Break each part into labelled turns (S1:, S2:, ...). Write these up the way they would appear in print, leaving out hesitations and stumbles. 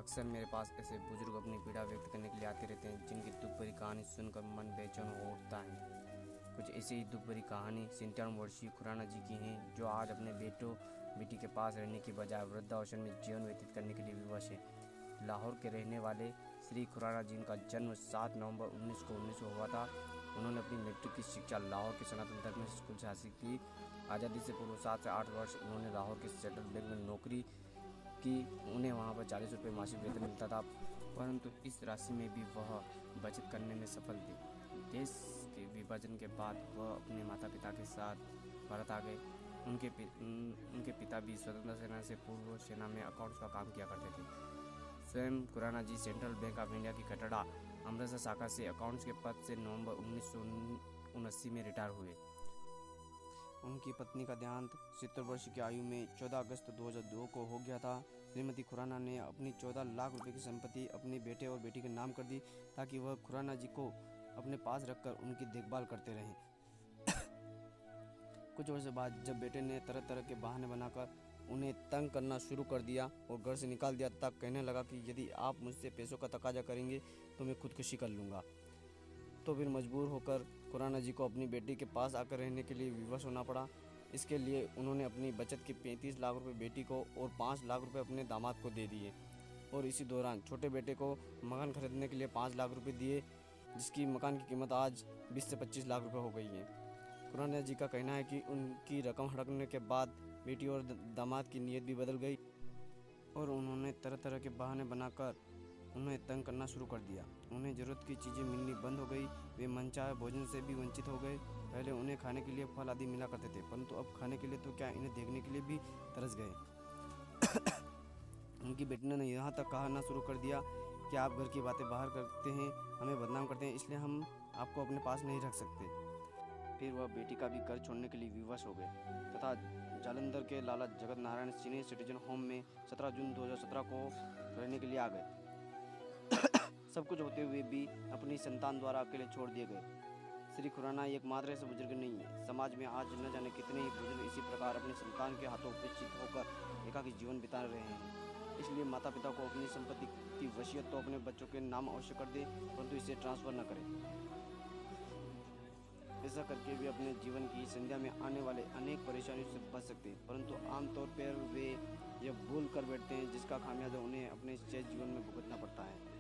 S1: अक्सर मेरे पास ऐसे बुजुर्ग अपनी पीड़ा व्यक्त करने के लिए आते रहते हैं जिनकी दुख भरी कहानी सुनकर मन बेचैन हो उठता है। कुछ ऐसी ही दुख भरी कहानी 97 वर्षीय खुराना जी की है, जो आज अपने बेटी के पास रहने की बजाय वृद्धाश्रम में जीवन व्यतीत करने के लिए विवश है। लाहौर के रहने वाले श्री खुराना जी का जन्म 7 नवंबर 1919 को हुआ था। उन्होंने अपनी मैट्रिक की शिक्षा लाहौर के सनातन धर्म स्कूल से हासिल की। आज़ादी से पूर्व 7 से 8 वर्ष उन्होंने लाहौर के सेंट्रल बैंक में नौकरी कि उन्हें वहां पर 40 रुपये मासिक वेतन मिलता था, परंतु इस राशि में भी वह बचत करने में सफल थे। देश के विभाजन के बाद वह अपने माता पिता के साथ भारत आ गए। उनके पिता भी स्वतंत्रता सेना से पूर्व सेना में अकाउंट्स का काम किया करते थे। स्वयं खुराना जी सेंट्रल बैंक ऑफ इंडिया की कटड़ा अमृतसर शाखा से अकाउंट्स के पद से नवंबर 1979 में रिटायर हुए। उनकी पत्नी का देहांत 70 वर्ष की आयु में 14 अगस्त 2002 को हो गया था। श्रीमती खुराना ने अपनी 14 लाख रुपए की संपत्ति अपने बेटे और बेटी के नाम कर दी, ताकि वह खुराना जी को अपने पास रखकर उनकी देखभाल करते रहें। कुछ वर्ष बाद जब बेटे ने तरह तरह के बहाने बनाकर उन्हें तंग करना शुरू कर दिया और घर से निकाल दिया, तब कहने लगा कि यदि आप मुझसे पैसों का तकाजा करेंगे तो मैं खुदकुशी कर लूँगा। तो फिर मजबूर होकर खुराना जी को अपनी बेटी के पास आकर रहने के लिए विवश होना पड़ा। इसके लिए उन्होंने अपनी बचत के 35 लाख रुपए बेटी को और 5 लाख रुपए अपने दामाद को दे दिए, और इसी दौरान छोटे बेटे को मकान खरीदने के लिए 5 लाख रुपए दिए, जिसकी मकान की कीमत आज 20 से 25 लाख रुपए हो गई है। खुराना जी का कहना है कि उनकी रकम हड़पने के बाद बेटी और दामाद की नीयत भी बदल गई और उन्होंने तरह तरह के बहाने बनाकर उन्हें तंग करना शुरू कर दिया। उन्हें ज़रूरत की चीज़ें मिलनी बंद हो गई। वे मनचाहे भोजन से भी वंचित हो गए। पहले उन्हें खाने के लिए फल आदि मिला करते थे, परंतु अब खाने के लिए तो क्या, इन्हें देखने के लिए भी तरस गए। उनकी बेटी ने यहाँ तक कहना शुरू कर दिया कि आप घर की बातें बाहर करते हैं, हमें बदनाम करते हैं, इसलिए हम आपको अपने पास नहीं रख सकते। फिर वह बेटी का भी घर छोड़ने के लिए विवश हो गए तथा जालंधर के लाला Jagat Narayan senior citizen home में 17 जून 2017 को रहने के लिए आ गए। सब कुछ होते हुए भी अपनी संतान द्वारा अकेले छोड़ दिए गए। श्री खुराना एकमात्र ऐसे बुजुर्ग नहीं है। समाज में आज न जाने कितने ही बुजुर्ग इसी प्रकार अपनी संतान के हाथों उपस्थित होकर एकाकी जीवन बिता रहे हैं। इसलिए माता पिता को अपनी संपत्ति की वसीयत तो अपने बच्चों के नाम अवश्य कर दे, परंतु इसे ट्रांसफर न करें। ऐसा करके वे अपने जीवन की संध्या में आने वाले अनेक परेशानियों से बच सकते हैं, परंतु आमतौर पर वे यह भूल कर बैठते हैं, जिसका खामियाजा उन्हें अपने शेष जीवन में भुगतना पड़ता है।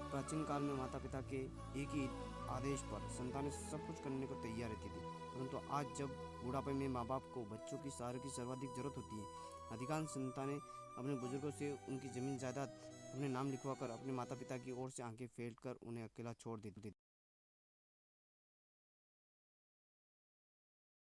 S1: प्राचीन काल में माता पिता के एक ही आदेश पर संतानें सब कुछ करने को तैयार रहती थी, परंतु आज जब बुढ़ापे में माँ बाप को बच्चों की सहारे की सर्वाधिक जरूरत होती है, अधिकांश संतानें अपने बुजुर्गों से उनकी जमीन जायदाद अपने नाम लिखवाकर अपने माता पिता की ओर से आंखें फेर कर उन्हें अकेला छोड़ देती।